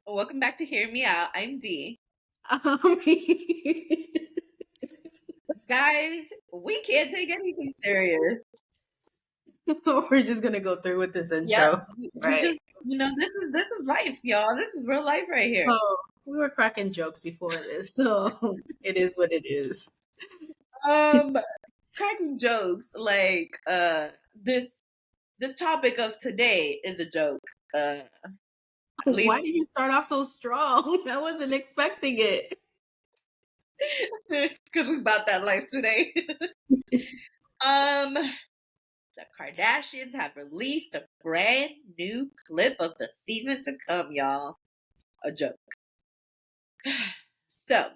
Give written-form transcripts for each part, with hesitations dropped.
Welcome back to Hear Me Out. I'm Dee. Um, Guys, we can't take anything serious. we're just gonna go through with this Yep. intro, We right? just, this is life, y'all. This is real life right here. Oh, we were cracking jokes before this, so it is what it is. Um, Cracking jokes like this topic of today is a joke. At least Why did you start off so strong? I wasn't expecting it. because we about that life today. um, the Kardashians have released a brand new clip of the season to come, y'all. A joke. So,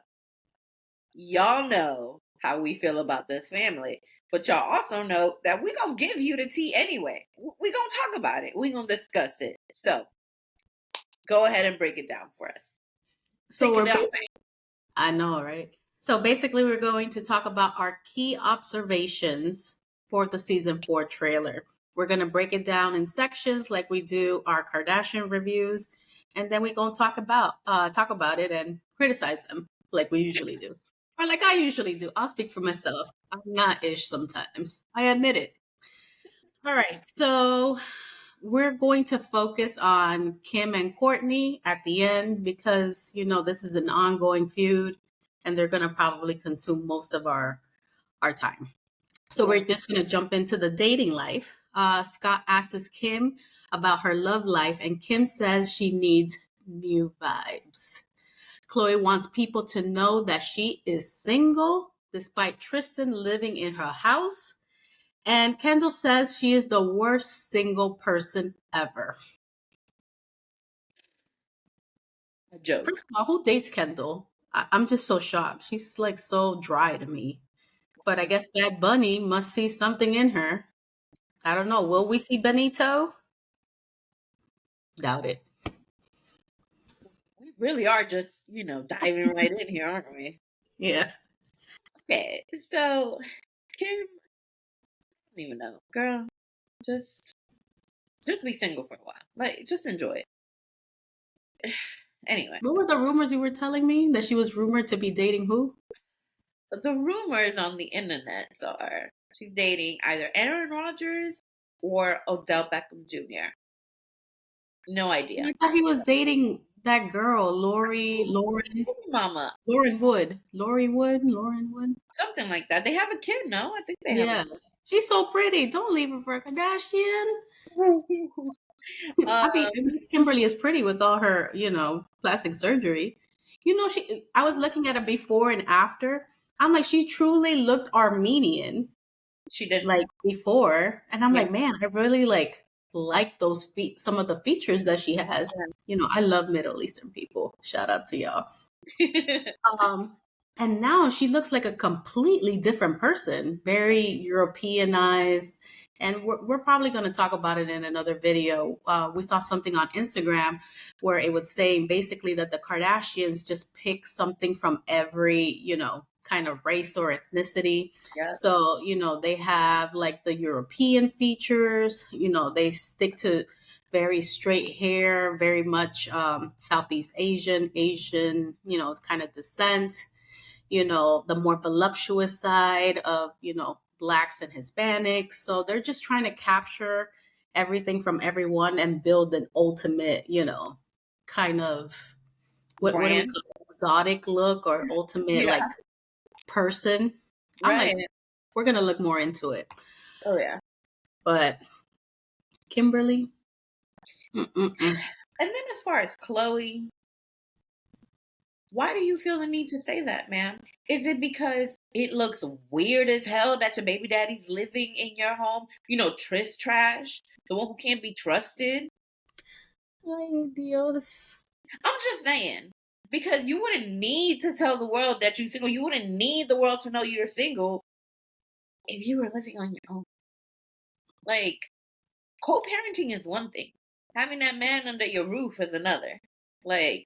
y'all know how we feel about this family, but y'all also know that we gonna give you the tea anyway. We gonna talk about it. We gonna discuss it. So, go ahead and break it down for us. So Take it we're down. basically, I know, right? So basically, we're going to talk about our key observations for the season 4 trailer. We're gonna break it down in sections like we do our Kardashian reviews, and then we're gonna talk about it and criticize them like we usually do. Or like I usually do. I'll speak for myself. I'm not ish sometimes. I admit it. All right. So we're going to focus on Kim and Courtney at the end because, this is an ongoing feud and they're going to probably consume most of our time. So we're just going to jump into the dating life. Scott asks Kim about her love life, and Kim says she needs new vibes. Chloe wants people to know that she is single despite Tristan living in her house. And Kendall says she is the worst single person ever. A joke. First of all, who dates Kendall? I'm just so shocked. She's like so dry to me. But I guess Bad Bunny must see something in her. I don't know. Will we see Benito? Doubt it. We really are just, diving right in here, aren't we? Yeah. Okay, so Kim, I don't even know, girl. Just, just be single for a while. Like, just enjoy it. Anyway. What were the rumors you were telling me? That she was rumored to be dating who? The rumors on the internet are she's dating either Aaron Rodgers or Odell Beckham Jr. No idea. I thought he was dating that girl, Mama, Lauren Wood. Lauren Wood. something like that. They have a kid, no? I think they have a Yeah. She's so pretty. Don't leave her for a Kardashian. kid. I mean, um, at least Kimberly is pretty with all her, plastic surgery. I was looking at a before and after. I'm like, she truly looked Armenian, she did. like before. And I'm Yeah. like, man, I really like those some of the features that she has. I love Middle Eastern people. Shout out to y'all. Um, and now she looks like a completely different person, very Europeanized. And we're probably going to talk about it in another video. We saw something on Instagram where it was saying basically that the Kardashians just pick something from every, kind of race or ethnicity. Yeah. So, they have like the European features, they stick to very straight hair, very much Southeast Asian, kind of descent, the more voluptuous side of, Blacks and Hispanics. So they're just trying to capture everything from everyone and build an ultimate, kind of, what do we Brand. call it? Exotic look or ultimate Yeah. like person. I'm Right. like, we're going to look more into it. Oh, yeah. But Kimberly, And then as far as Chloe, why do you feel the need to say that, ma'am? Is it because it looks weird as hell that your baby daddy's living in your home? Tris trash, the one who can't be trusted? ay Dios. I'm just saying. Because you wouldn't need to tell the world that you're single. You wouldn't need the world to know you're single if you were living on your own. Like, co-parenting is one thing. Having that man under your roof is another. Like,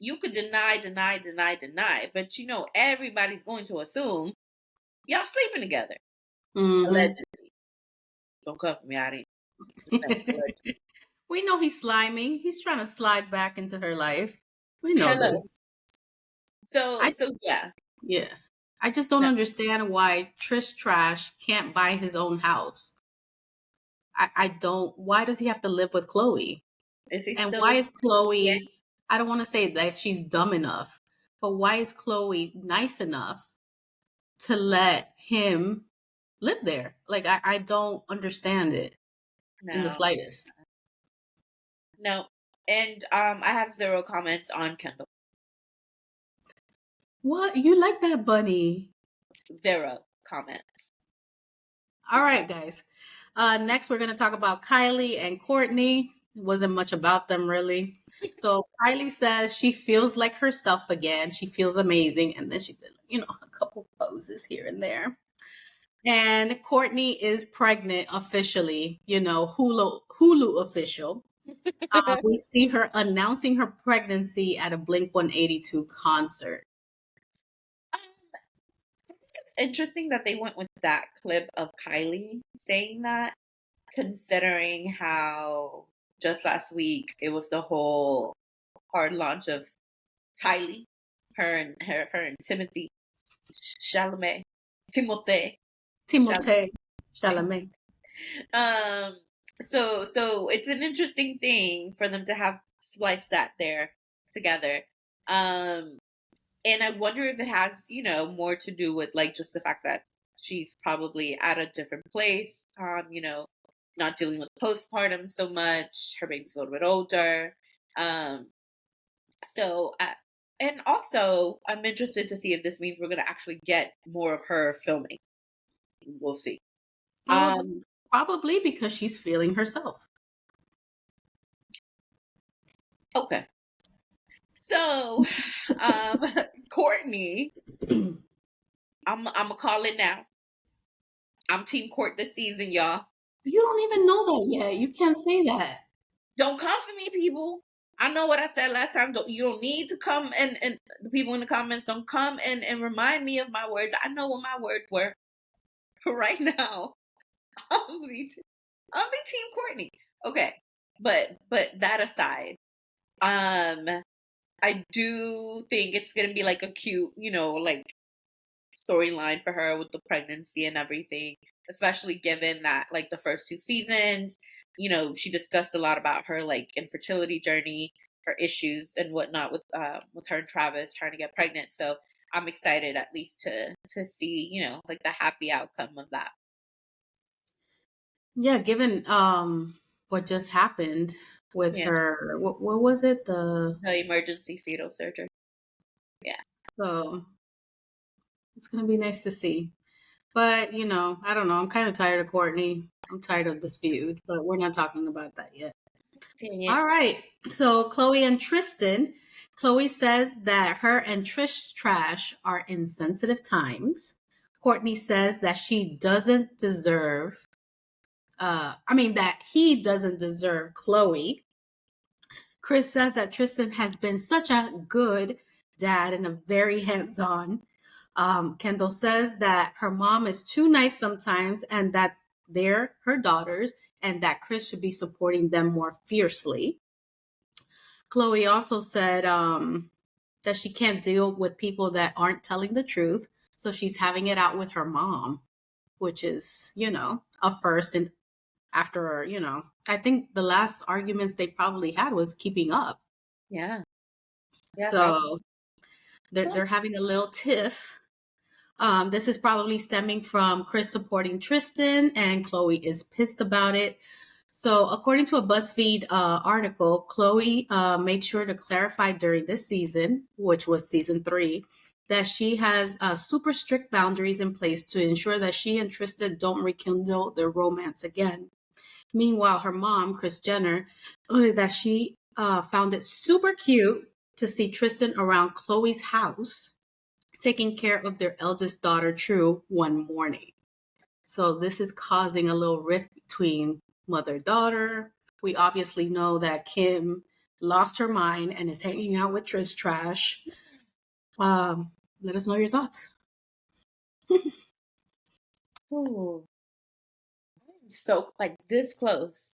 you could deny, but everybody's going to assume y'all sleeping together. Mm-hmm. Allegedly. Don't come for me. I didn't. We know he's slimy. He's trying to slide back into her life. We know Hello. this. So I so yeah. Yeah. I just don't No. understand why Trish Trash can't buy his own house. I don't. Why does he have to live with Chloe? Is he And still why with is yeah? Chloe, I don't want to say that she's dumb enough, but why is Chloe nice enough to let him live there? Like, I don't understand it in the No. slightest. No. And I have zero comments on Kendall. What? You like that bunny? Zero comments. All right, guys. Next, we're going to talk about Kylie and Courtney. It wasn't much about them, really. So Kylie says she feels like herself again. She feels amazing. And then she did, a couple poses here and there. And Courtney is pregnant officially, Hulu official. We see her announcing her pregnancy at a Blink 182 concert. Interesting that they went with that clip of Kylie saying that, considering how just last week it was the whole hard launch of Tylee, her and Timothy Chalamet, Timothée Chalamet. Timothée Chalamet. Um, so it's an interesting thing for them to have spliced that there together. Um, and I wonder if it has, more to do with like just the fact that she's probably at a different place, not dealing with postpartum so much. Her baby's a little bit older. Um, and also I'm interested to see if this means we're going to actually get more of her filming. We'll see. Probably because she's feeling herself. Okay. So, Courtney, I'm gonna call it now. I'm Team Court this season, y'all. You don't even know that yet. You can't say that. Don't come for me, people. I know what I said last time. You don't need to come and the people in the comments don't come and remind me of my words. I know what my words were. Right now, I'll be Team Courtney. Okay, but that aside, I do think it's gonna be like a cute, like storyline for her with the pregnancy and everything, especially given that like the first two seasons, she discussed a lot about her like infertility journey, her issues and whatnot with her and Travis trying to get pregnant. So I'm excited at least to see, like the happy outcome of that. Yeah, given what just happened with Yeah. her, what was it? The The emergency fetal surgery. Yeah. So it's gonna be nice to see. But I don't know. I'm kind of tired of Courtney. I'm tired of this feud, but we're not talking about that yet. Yeah. All right. So Chloe and Tristan. Chloe says that her and Trish Trash are in sensitive times. Courtney says that she doesn't deserve that he doesn't deserve Chloe. Chris says that Tristan has been such a good dad and a very hands on. Kendall says that her mom is too nice sometimes and that they're her daughters and that Chris should be supporting them more fiercely. Chloe also said that she can't deal with people that aren't telling the truth. So she's having it out with her mom, which is, a first. And after, I think the last arguments they probably had was keeping up. Yeah. Yeah, probably. So they're having a little tiff. This is probably stemming from Chris supporting Tristan, and Chloe is pissed about it. So, according to a BuzzFeed article, Chloe made sure to clarify during this season, which was season 3, that she has super strict boundaries in place to ensure that she and Tristan don't rekindle their romance again. Meanwhile, her mom, Kris Jenner, noted that she found it super cute to see Tristan around Chloe's house taking care of their eldest daughter, True, one morning. So this is causing a little rift between mother-daughter. We obviously know that Kim lost her mind and is hanging out with Trish Trash. Let us know your thoughts. Ooh. So like this close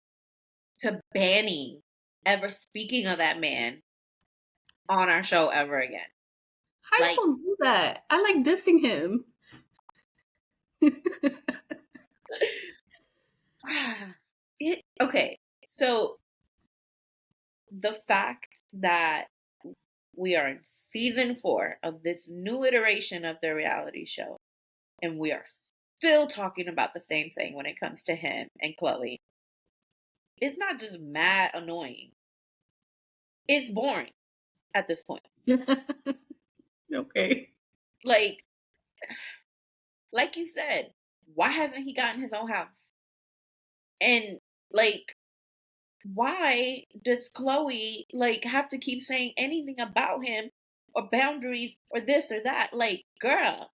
to banning ever speaking of that man on our show ever again. I Like, don't do that. I like dissing him. okay, so the fact that we are in season 4 of this new iteration of the reality show, and we are still talking about the same thing when it comes to him and Chloe. It's not just mad annoying. It's boring at this point. Okay. Like you said, why hasn't he gotten his own house? And like, why does Chloe like have to keep saying anything about him or boundaries or this or that? Like, girl,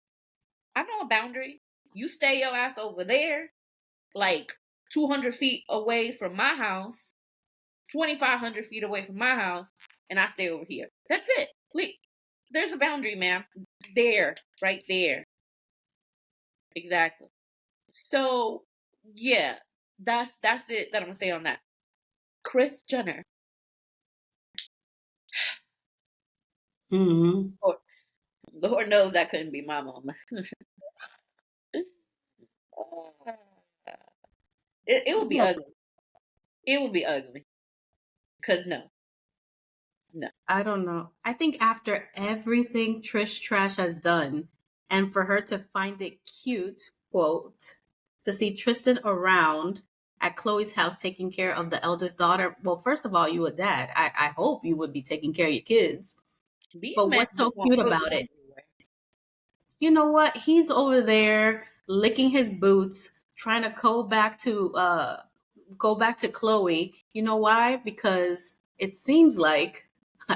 I know a boundary. You stay your ass over there, like 200 feet away from my house, 2,500 feet away from my house, and I stay over here. That's it. Like, there's a boundary, ma'am. There, right there. Exactly. So, yeah, that's it that I'm gonna say on that. Kris Jenner. Mm-hmm. Lord knows that couldn't be my mama. It would be Look, ugly. It would be ugly. Cause no. I don't know. I think after everything Trish Trash has done, and for her to find it cute, quote, to see Tristan around at Chloe's house taking care of the eldest daughter. Well, first of all, you a dad. I hope you would be taking care of your kids. These But men what's so just want cute foot about it? everywhere. You know what? He's over there licking his boots, trying to go back to Chloe. You know why? Because it seems like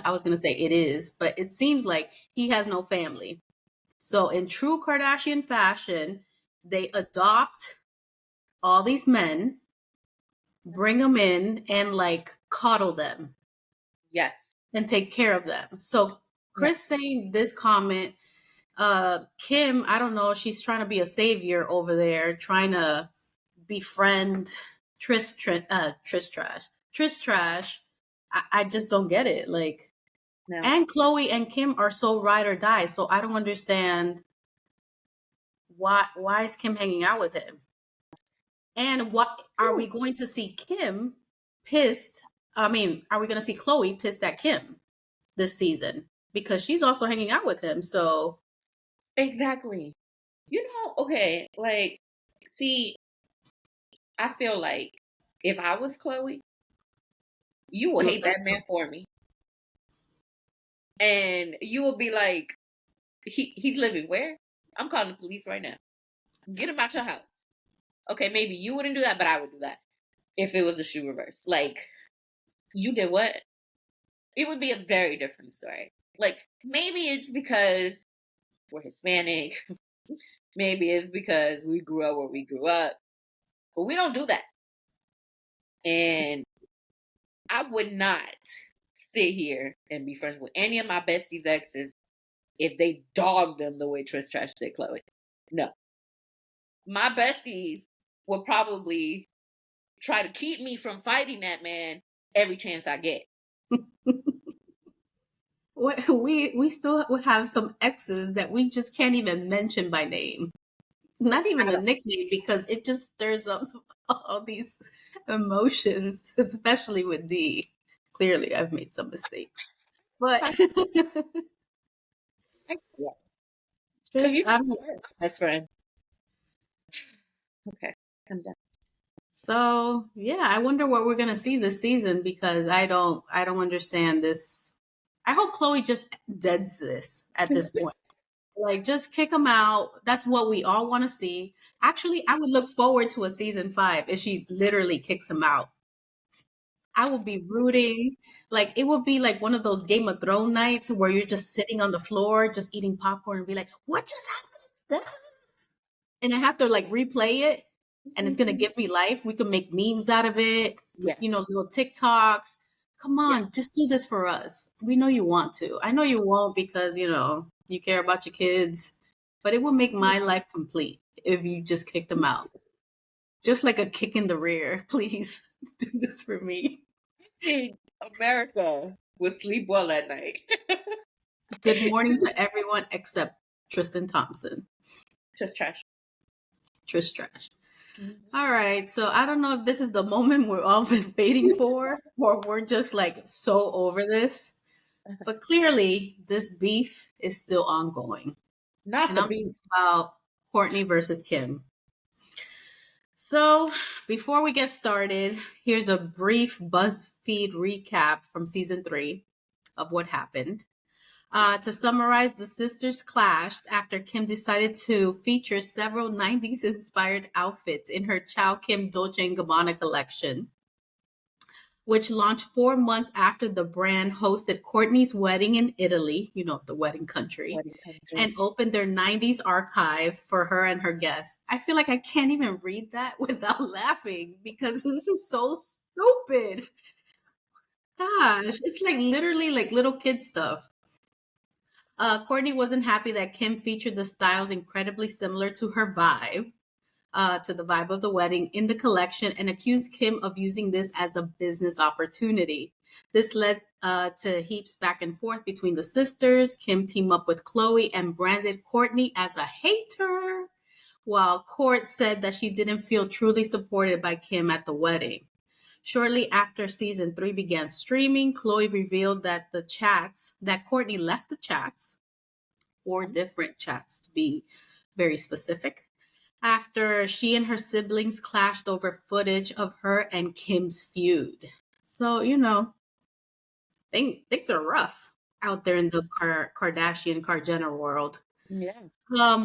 I was gonna say it is, but it seems like he has no family. So in true Kardashian fashion, they adopt all these men, bring them in, and like coddle them Yes. and take care of them. So Yes. Chris saying this comment, Kim, I don't know, she's trying to be a savior over there, trying to befriend Trish Trash. I just don't get it. Like, No. and Chloe and Kim are so ride or die. So I don't understand why is Kim hanging out with him? And what are we Ooh, going to see Kim pissed? I mean, are we going to see Chloe pissed at Kim this season? Because she's also hanging out with him. So exactly. You know, okay, like, see, I feel like if I was Chloe, you will you'll hate say, that man for me. And you will be like, he's living where? I'm calling the police right now. Get him out your house. Okay, maybe you wouldn't do that, but I would do that if it was a shoe reverse. Like, you did what? It would be a very different story. Like, maybe it's because we're Hispanic. Maybe it's because we grew up where we grew up. But we don't do that. And I would not sit here and be friends with any of my besties' exes if they dogged them the way Trish Trash did Chloe. No. My besties would probably try to keep me from fighting that man every chance I get. we still have some exes that we just can't even mention by name, not even a nickname, because it just stirs up all these emotions, especially with D. Clearly, I've made some mistakes, but Because just you I'm are my best friend. Okay, I'm done. so yeah. I wonder what we're gonna see this season, because I don't understand this. I hope Chloe just deads this at this point. Like, just kick him out. That's what we all want to see. Actually, I would look forward to a season 5 if she literally kicks him out. I would be rooting. Like, it would be like one of those Game of Thrones nights where you're just sitting on the floor, just eating popcorn and be like, what just happened? And I have to like replay it, and it's going to give me life. We could make memes out of it, Yeah, little TikToks. Come yeah. on, just do this for us. We know you want to. I know you won't, because, you care about your kids, but it will make my life complete if you just kicked them out. Just like a kick in the rear. Please do this for me. think America would sleep well at night. Good morning to everyone except Tristan Thompson. Just trash. Trish Trash. Mhm. All right. So I don't know if this is the moment we're all been waiting for, or we're just like so over this. But clearly, this beef is still ongoing. Not And the I'm talking beef. about Courtney versus Kim. So, before we get started, here's a brief BuzzFeed recap from season 3 of what happened. To summarize, the sisters clashed after Kim decided to feature several 90s inspired outfits in her Chow Kim Dolce & Gabbana collection, which launched 4 months after the brand hosted Courtney's wedding in Italy, the wedding country, Wedding country. and opened their 90s archive for her and her guests. I feel like I can't even read that without laughing because this is so stupid. Gosh, it's like literally like little kid stuff. Courtney wasn't happy that Kim featured the styles incredibly similar to her vibe, to the vibe of the wedding in the collection, and accused Kim of using this as a business opportunity. This led to heaps back and forth between the sisters. Kim teamed up with Chloe and branded Courtney as a hater, while Court said that she didn't feel truly supported by Kim at the wedding. Shortly after season 3 began streaming, Chloe revealed that Courtney left the chats, 4 different chats to be very specific, after she and her siblings clashed over footage of her and Kim's feud. So, things are rough out there in the Kardashian Jenner world. Yeah.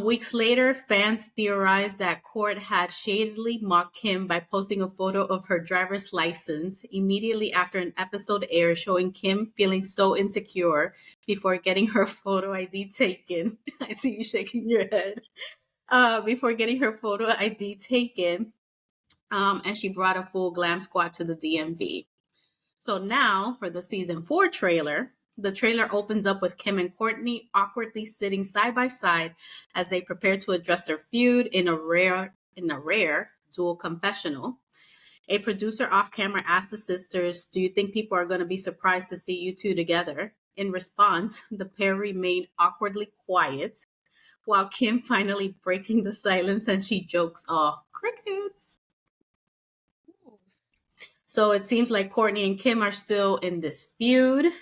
Weeks later, fans theorized that Court had shadily mocked Kim by posting a photo of her driver's license immediately after an episode aired showing Kim feeling so insecure before getting her photo ID taken. I see you shaking your head. Before getting her photo ID taken, and she brought a full glam squad to the DMV. So now for the season 4 trailer, the trailer opens up with Kim and Courtney awkwardly sitting side by side as they prepare to address their feud in a rare dual confessional. A producer off camera asked the sisters, "Do you think people are going to be surprised to see you two together?" In response, the pair remained awkwardly quiet, while Kim finally breaking the silence and she jokes, "Oh, crickets." So it seems like Courtney and Kim are still in this feud.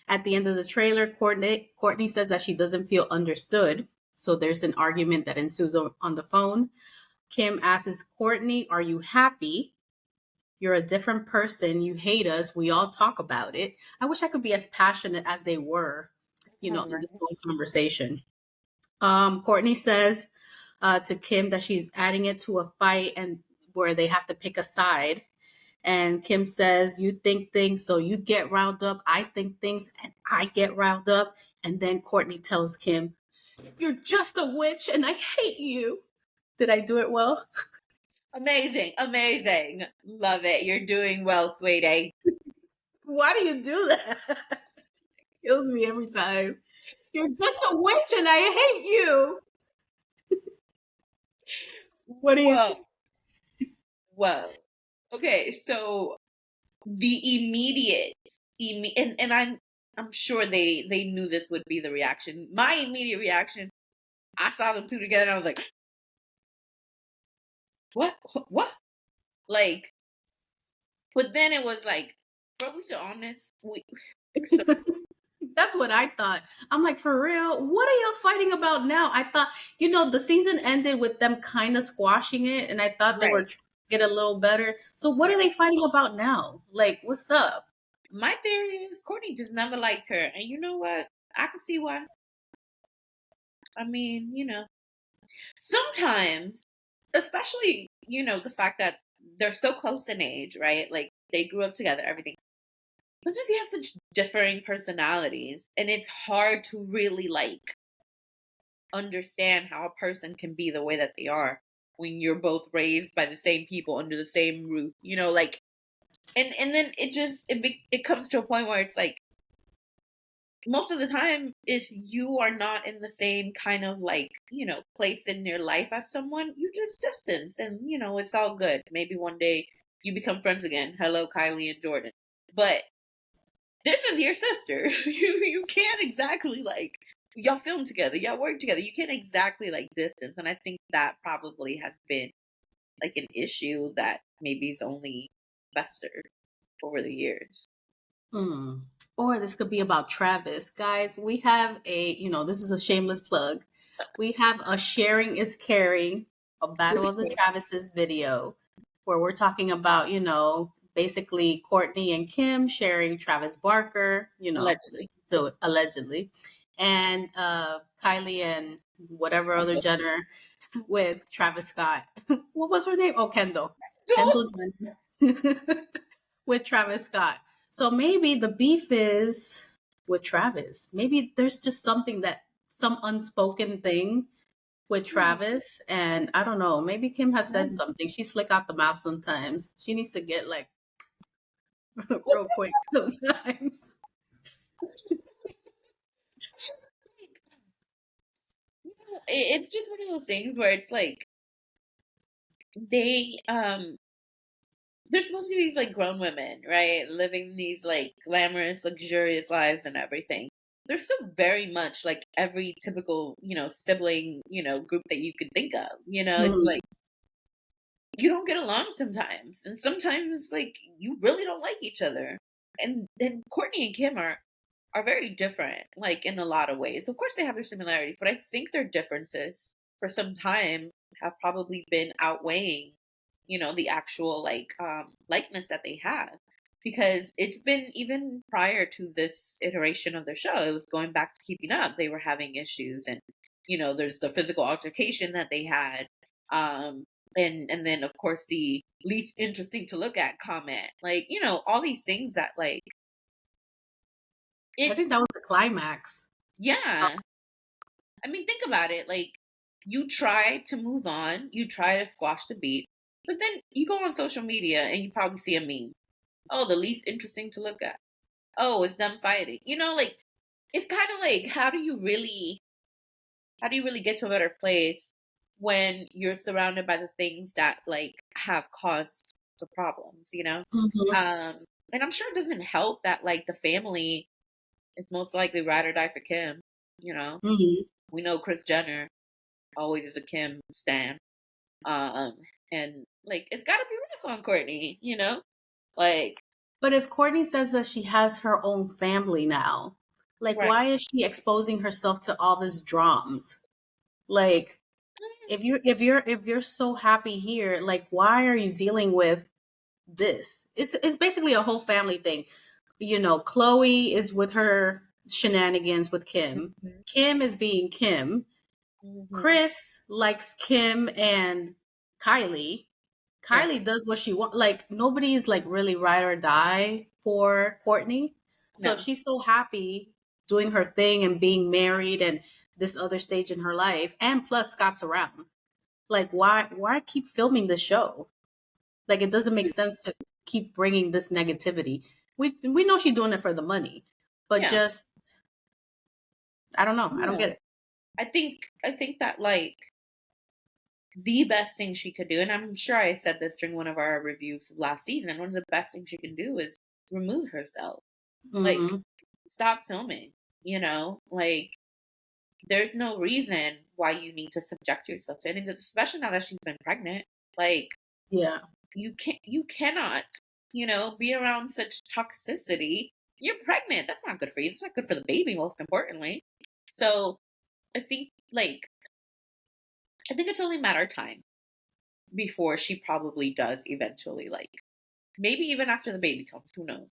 At the end of the trailer, Courtney says that she doesn't feel understood. So there's an argument that ensues on the phone. Kim asks Courtney, "Are you happy? You're a different person. You hate us. We all talk about it." I wish I could be as passionate as they were, All in right. this whole conversation. Courtney says to Kim that she's adding it to a fight and where they have to pick a side. And Kim says, "You think things, so you get riled up. I think things, and I get riled up." And then Courtney tells Kim, "You're just a witch, and I hate you." Did I do it well? Amazing. Amazing. Love it. You're doing well, sweetie. Why do you do that? Kills me every time. "You're just a witch, and I hate you." What do you Whoa. think? Whoa. Okay, so the and I'm sure they knew this would be the reaction. My immediate reaction, I saw them two together and I was like, what? What? Like, but then it was like, bro, we still on this? We're still That's what I thought. I'm like, for real? What are y'all fighting about now? I thought, the season ended with them kind of squashing it, and I thought they were right. trying to get a little better. So what are they fighting about now? Like, what's up? My theory is Courtney just never liked her. And you know what? I can see why. I mean, sometimes, especially, the fact that they're so close in age, right? Like they grew up together, everything. Sometimes you have such differing personalities, and it's hard to really like understand how a person can be the way that they are when you're both raised by the same people under the same roof. Like, and then it comes to a point where it's like most of the time, if you are not in the same kind of like, place in your life as someone, you just distance and, it's all good. Maybe one day you become friends again. Hello, Kylie and Jordan. But this is your sister. You can't exactly like, y'all film together, y'all work together. You can't exactly like distance. And I think that probably has been like an issue that maybe is only festered over the years. Mm. Or this could be about Travis. Guys, we have this is a shameless plug. We have a Sharing is Caring, a Battle of the Travises video where we're talking about, basically Courtney and Kim sharing Travis Barker, Allegedly. so allegedly, and Kylie and whatever other Jenner with Travis Scott. What was her name? Oh, Kendall. Kendall Jenner with Travis Scott. So maybe the beef is with Travis. Maybe there's just some unspoken thing with Travis. And I don't know, maybe Kim has said something. She's slick out the mouth sometimes. She needs to get like real quick sometimes. It's just one of those things where it's like they they're supposed to be these like grown women, right? Living these like glamorous, luxurious lives and everything. They're still very much like every typical, sibling, group that you could think of. It's Mhm. like you don't get along sometimes. And sometimes like you really don't like each other. And then Courtney and Kim are very different, like in a lot of ways. Of course they have their similarities, but I think their differences for some time have probably been outweighing, the actual like likeness that they have. Because it's been even prior to this iteration of their show, it was going back to keeping up. They were having issues and there's the physical altercation that they had. Um and then of course the least interesting to look at comment. Like, all these things that like I think it's that was the climax. yeah. I mean, think about it. Like, you try to move on, you try to squash the beat, but then you go on social media and you probably see a meme. Oh, the least interesting to look at. Oh, it's them fighting. Like it's kind of like how do you really get to a better place when you're surrounded by the things that like have caused the problems, Hmm. Um, and I'm sure it doesn't help that like the family is most likely ride or die for Kim. You know, Hmm. we know Chris Jenner always is a Kim stan. Um, and like it's got to be rough on Courtney, like But if Courtney says that she has her own family now, like right. why is she exposing herself to all this dramas? Like if you're so happy here, like why are you dealing with this? It's basically a whole family thing. Chloe is with her shenanigans with Kim. Mhm. Kim is being Kim. Mhm. Chris likes Kim and Kylie. Yeah. Kylie does what she wants. Like nobody's like really ride or die for Courtney. So if No. she's so happy doing her thing and being married and this other stage in her life, and plus Scott's around, like why keep filming the show? Like it doesn't make sense to keep bringing this negativity. We know she's doing it for the money, but Yeah. just I don't know. I don't Yeah. get it. I think that like the best thing she could do, and I'm sure I said this during one of our reviews of last season, one of the best things she can do is remove herself. Like, Hmm. stop filming, Like, there's no reason why you need to subject yourself to anything, especially now that she's been pregnant. Like, Yeah. you cannot, be around such toxicity. You're pregnant. That's not good for you. It's not good for the baby, most importantly. So I think like I think it's only a matter of time before she probably does eventually, like maybe even after the baby comes, who knows?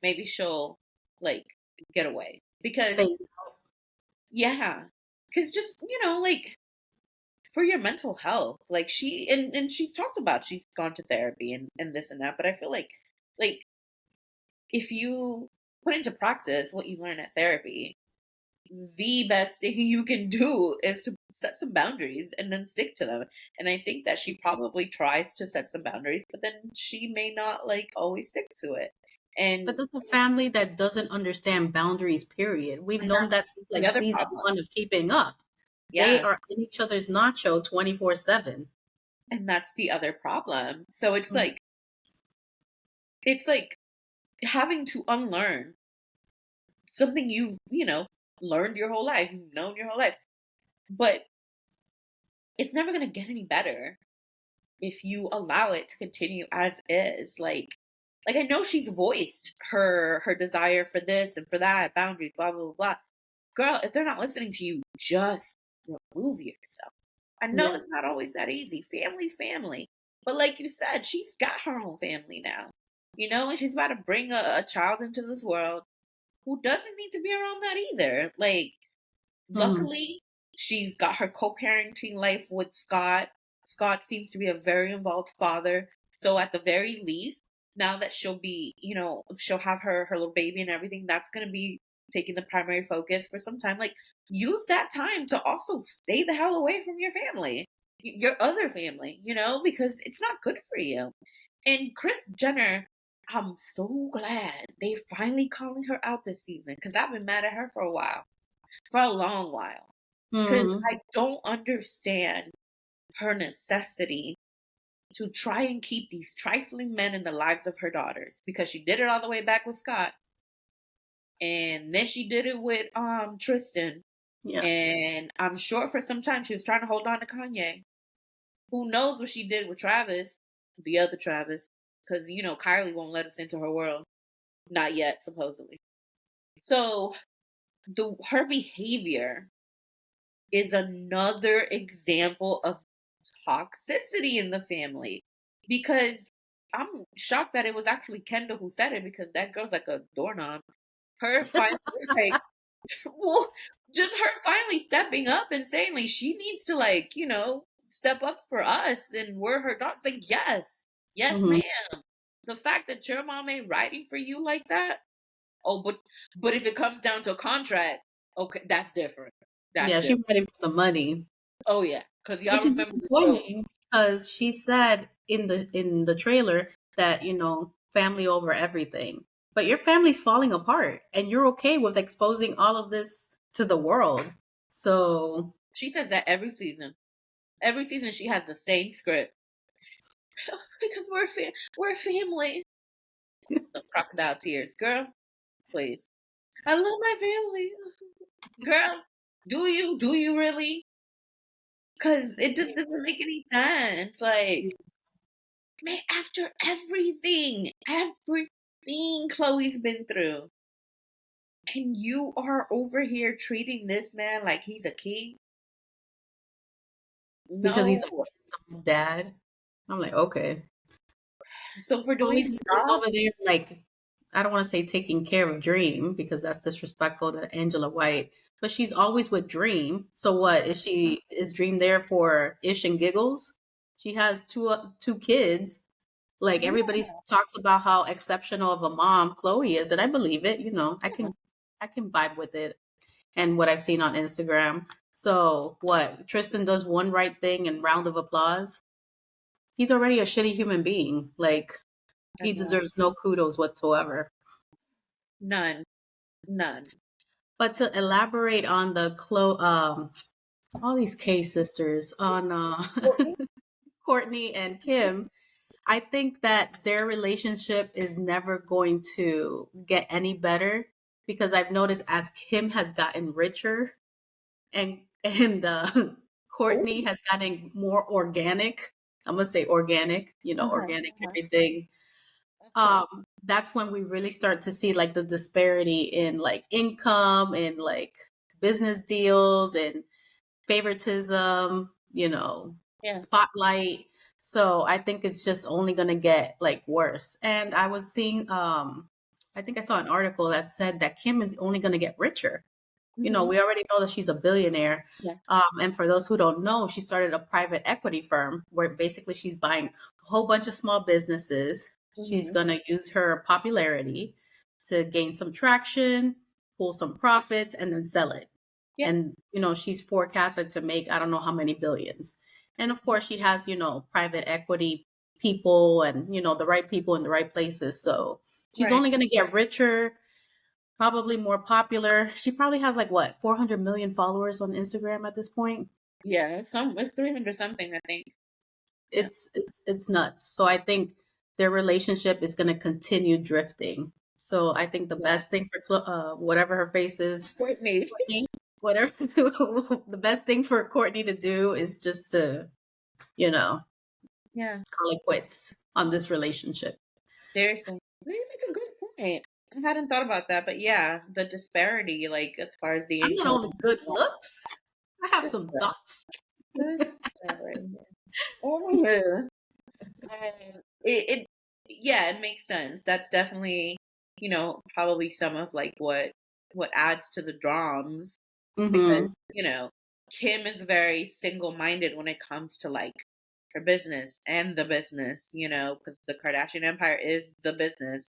Maybe she'll like get away. Because Faith. yeah. Because just, like for your mental health, like and she's talked about she's gone to therapy and this and that, but I feel like if you put into practice what you learn at therapy, the best thing you can do is to set some boundaries and then stick to them. And I think that she probably tries to set some boundaries, but then she may not like always stick to it. And But that's a family that doesn't understand boundaries, period. We've known that's that since the like other season problem. one of Keeping Up. They Yeah. are in each other's nacho 24/7. And that's the other problem. So Mhm. it's like having to unlearn something you've learned your whole life, you've known your whole life. But it's never going to get any better if you allow it to continue as is. Like I know she's voiced her desire for this and for that, boundaries, blah blah blah blah. Girl, if they're not listening to you, just remove yourself. I know Yeah. it's not always that easy. Family's family. But like you said, she's got her own family now. And she's about to bring a child into this world who doesn't need to be around that either. Like, Mhm. luckily, she's got her co-parenting life with Scott. Scott seems to be a very involved father. So at the very least, now that she'll have her little baby and everything, that's going to be taking the primary focus for some time. Like, use that time to also stay the hell away from your family, your other family, because it's not good for you. And Kris Jenner, I'm so glad they finally calling her out this season because I've been mad at her for a while, for a long while. Because Mhm. I don't understand her necessity to try and keep these trifling men in the lives of her daughters, because she did it all the way back with Scott, and then she did it with Tristan, Yeah. and I'm sure for some time she was trying to hold on to Kanye. Who knows what she did with Travis, the other Travis, because Kylie won't let us into her world, not yet supposedly. So her behavior is another example of toxicity in the family, because I'm shocked that it was actually Kendall who said it, because that girl's like a doorknob. Her finally, like, well, just her finally stepping up and saying, like, she needs to, like, step up for us, and we're her daughters. Like, yes, yes, Mhm. ma'am. The fact that your mom ain't writing for you like that, oh, but if it comes down to a contract, okay, that's different. That's Yeah, she different. ready for the money. Oh yeah, because y'all Which is remember the joke. disappointing because she said in the trailer that, family over everything. But your family's falling apart and you're okay with exposing all of this to the world. So, She says that every season. Every season she has the same script. Because we're family. The crocodile tears, girl. Please. I love my family. Girl, do you? Do you really? Because it just doesn't make any sense. Like, man, after everything Chloe's been through, and you are over here treating this man like he's a king? because he's No. a handsome dad. I'm like, okay. So for Well, doing he's his always job, over there, like, I don't want to say taking care of Dream because that's disrespectful to Angela White, but she's always with Dream. So what is Dream there for ish and giggles? She has two kids. Like yeah. everybody talks about how exceptional of a mom Chloe is, and I believe it. I can vibe with it and what I've seen on Instagram. So what Tristan does one right thing and round of applause. He's already a shitty human being. Like I he know. deserves no kudos whatsoever. None. None. But to elaborate on all these K sisters on Courtney? Courtney and Kim, I think that their relationship is never going to get any better because I've noticed as Kim has gotten richer and Oh, Courtney has gotten more organic. I'm gonna say organic, uh-huh, organic uh-huh. everything. Of course. That's when we really start to see like the disparity in like income and like business deals and favoritism, Yeah. spotlight. So I think it's just only going to get like worse. And I was seeing, I think I saw an article that said that Kim is only going to get richer. Hmm. We already know that she's a billionaire. Yeah. And for those who don't know, she started a private equity firm where basically she's buying a whole bunch of small businesses. She's Hmm. going to use her popularity to gain some traction, pull some profits, and then sell it. Yeah. And, she's forecasted to make, I don't know how many billions. And of course, she has, private equity people and, the right people in the right places. So She's Right. only going to get richer, probably more popular. She probably has like what, 400 million followers on Instagram at this point. Yeah, it's 300 something, I think. Yeah. It's nuts. So I think their relationship is going to continue drifting. So I think the Yeah. best thing for whatever her face is, Courtney. Courtney, whatever the best thing for Courtney to do is just to, you know, Yeah. call it quits on this relationship. Seriously. You make a good point. I hadn't thought about that, but yeah, the disparity, like as far as the I'm not income. only good looks, I have Good some stuff. thoughts. Good stuff right here. Anywho, it yeah, it makes sense. That's definitely, probably some of like what adds to the dramas because, Mm-hmm. Kim is very single-minded when it comes to like her business and the business, because the Kardashian empire is the business.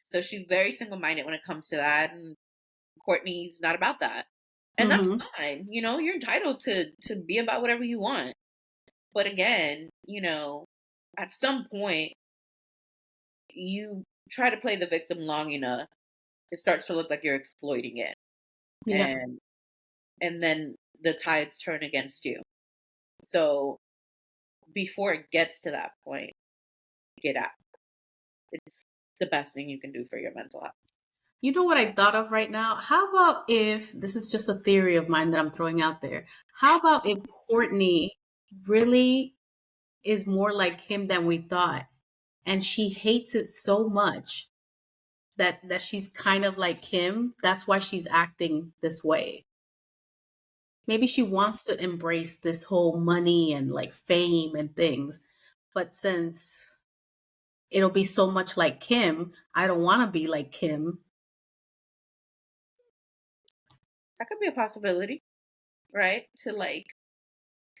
So she's very single-minded when it comes to that, and Courtney's not about that. And that's Mm-hmm. fine. You're entitled to be about whatever you want. But again, at some point you try to play the victim long enough, it starts to look like you're exploiting it. Yeah. And then the tides turn against you. So before it gets to that point, get out. It's the best thing you can do for your mental health. You know what I thought of right now? How about if this is just a theory of mine that I'm throwing out there? How about if Courtney really is more like him than we thought, and she hates it so much that she's kind of like him? That's why she's acting this way. Maybe she wants to embrace this whole money and like fame and things, but since it'll be so much like Kim, I don't want to be like Kim. That could be a possibility, right? To like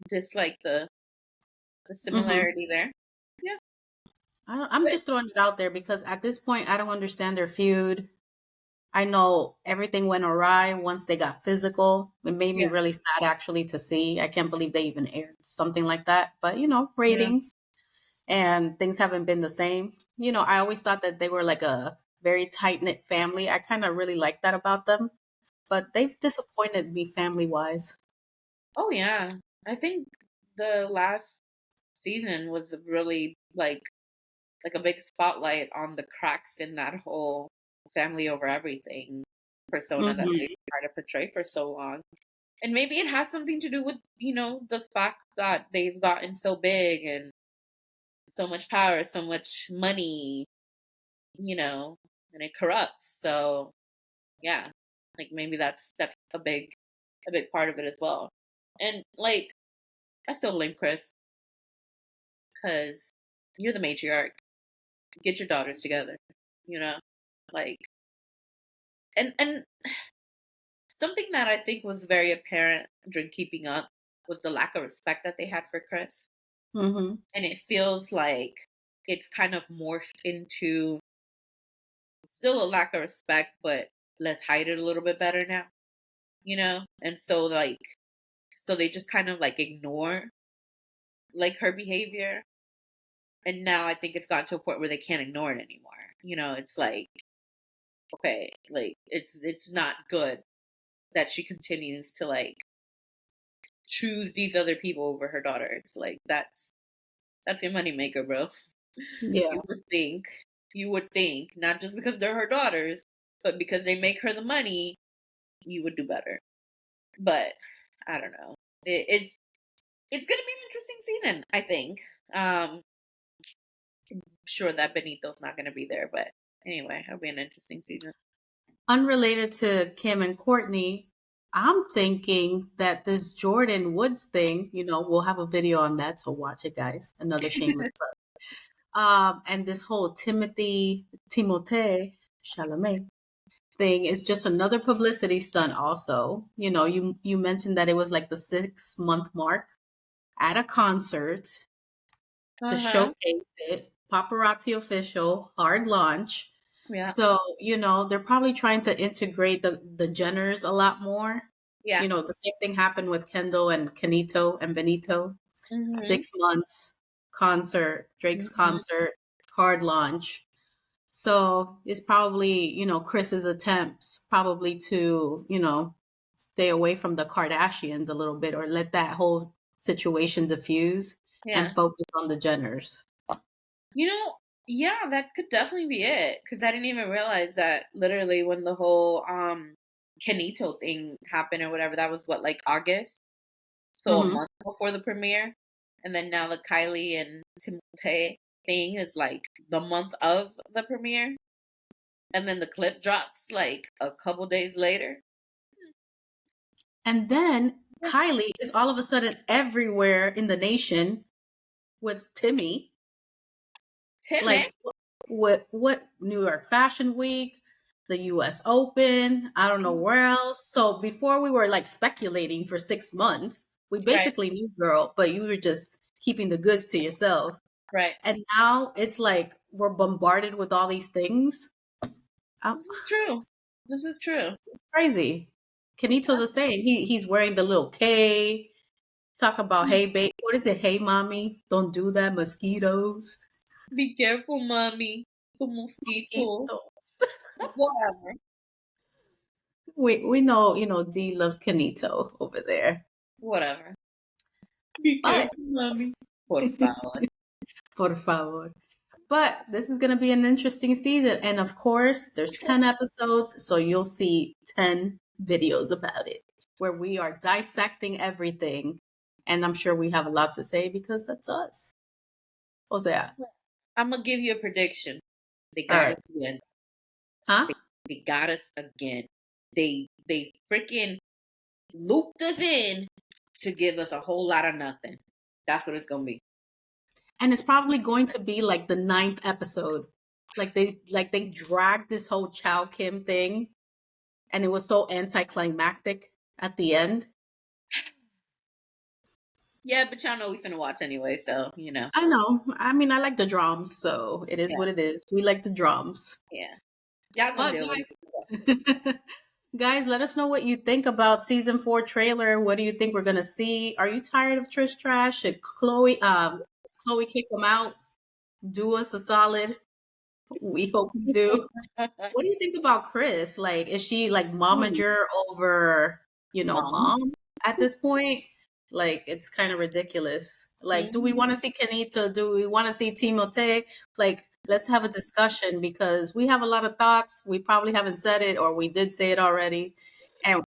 dislike the Hmm. similarity there. Yeah. I'm But just throwing it out there because at this point, I don't understand their feud. I know everything went awry once they got physical. It made me yeah. really sad actually to see. I can't believe they even aired something like that. But, Yeah. ratings and things haven't been the same. I always thought that they were like a very tight knit family. I kind of really like that about them, but they've disappointed me family wise. Oh yeah. I think the last season was really like a big spotlight on the cracks in that whole family over everything persona that they Hmm. try to portray for so long. And maybe it has something to do with, the fact that they've gotten so big and so much power, so much money, and it corrupts. So yeah, like maybe that's a big part of it as well. And like I still blame Chris because you're the matriarch. Get your daughters together, you know, like and something that I think was very apparent during keeping up was the lack of respect that they had for Chris. Hmm. And it feels like it's kind of morphed into still a lack of respect, but let's hide it a little bit better now, And so they just kind of like ignore like her behavior. And now I think it's gotten to a point where they can't ignore it anymore. It's like, okay, like it's not good that she continues to like choose these other people over her daughters. Like that's your moneymaker, bro. Yeah. You would think, not just because they're her daughters, but because they make her the money, you would do better. But I don't know. It's gonna be an interesting season, I think. Sure that Benito's not gonna be there, but anyway, it'll be an interesting season. Unrelated to Kim and Courtney, I'm thinking that this Jordan Woods thing, we'll have a video on that, so watch it, guys. Another shameless plug. And this whole Timothée Chalamet thing is just another publicity stunt. Also, you mentioned that it was like the 6 month mark at a concert to Uh huh. showcase it. Paparazzi official, hard launch. Yeah. So, they're probably trying to integrate the Jenners a lot more. Yeah. The same thing happened with Kendall and Kenito and Benito. Mhm. 6 months concert, Drake's Mhm. concert, hard launch. So it's probably, Chris's attempts probably to, stay away from the Kardashians a little bit or let that whole situation diffuse Yeah. and focus on the Jenners. Yeah, that could definitely be it. Because I didn't even realize that literally when the whole Kenito thing happened or whatever, that was what, like August? So a Hmm. month before the premiere. And then now the Kylie and Timothée thing is like the month of the premiere. And then the clip drops like a couple days later. And then Kylie is all of a sudden everywhere in the nation with Timmy. Timmy. Like what New York Fashion Week, the US Open, I don't know where else. So before we were like speculating for 6 months, we Right, basically knew girl, but you were just keeping the goods to yourself. right. And now it's like we're bombarded with all these things. Um, This is true. This is true. it's crazy. Kenito's the same. He's wearing the little K. Talk about hey babe, what is it? Hey mommy, don't do that. Mosquitoes. Be careful, mommy. The mosquito. Mosquitoes. Whatever. We know, Dee loves Kenito over there. Whatever. Be But careful, mommy. Por favor. por favor. But this is going to be an interesting season. And of course, there's 10 episodes, so you'll see 10 videos about it where we are dissecting everything. And I'm sure we have a lot to say because that's us. O sea, I'm gonna give you a prediction. They all got right. us again. Huh? They got us again. They freaking looped us in to give us a whole lot of nothing. That's what it's gonna be. And it's probably going to be like the 9th episode. Like they dragged this whole Chow Kim thing and it was so anticlimactic at the end. Yeah, but y'all know we finna watch anyway, so I know. I mean, I like the drums, so it is Yeah, what it is. We like the drums. yeah. Y'all gonna But deal with guys, guys, let us know what you think about season 4 trailer. What do you think we're gonna see? Are you tired of Trish Trash? Should Chloe kick them out? Do us a solid. We hope you do. it. What do you think about Chris? Like, is she like momager over, Mom. mom at this point? Like, it's kind of ridiculous. Like, do we Mhm. want to see Kenita? Do we want to see Timote? Like, let's have a discussion because we have a lot of thoughts. We probably haven't said it or we did say it already. And,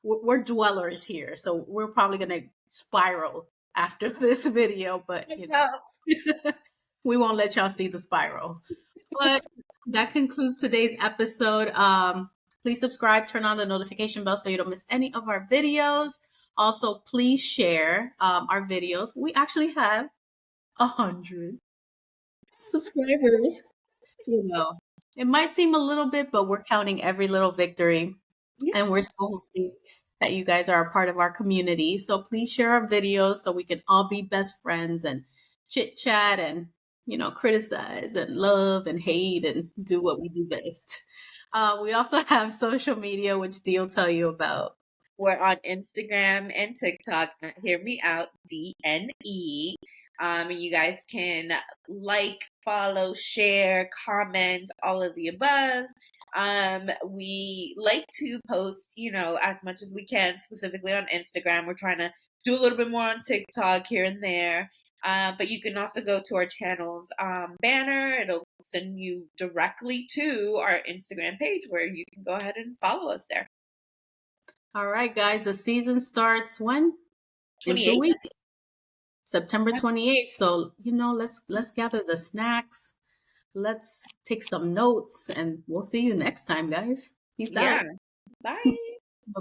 we're dwellers here. So we're probably going to spiral after this video, but, we won't let y'all see the spiral. But that concludes today's episode. Please subscribe, turn on the notification bell so you don't miss any of our videos. Also, please share our videos. We actually have 100 subscribers. It might seem a little bit, but we're counting every little victory. Yeah. And we're so happy that you guys are a part of our community. So please share our videos so we can all be best friends and chit chat and, criticize and love and hate and do what we do best. We also have social media, which Dee will tell you about. We're on Instagram and TikTok. Hear me out, DNE. And you guys can like, follow, share, comment, all of the above. We like to post, as much as we can, specifically on Instagram. We're trying to do a little bit more on TikTok here and there. But you can also go to our channel's banner. It'll send you directly to our Instagram page where you can go ahead and follow us there. All right, guys, the season starts when? In 2 28th. weeks. September 28th. So, let's gather the snacks. Let's take some notes and we'll see you next time, guys. Peace Yeah. out. Bye.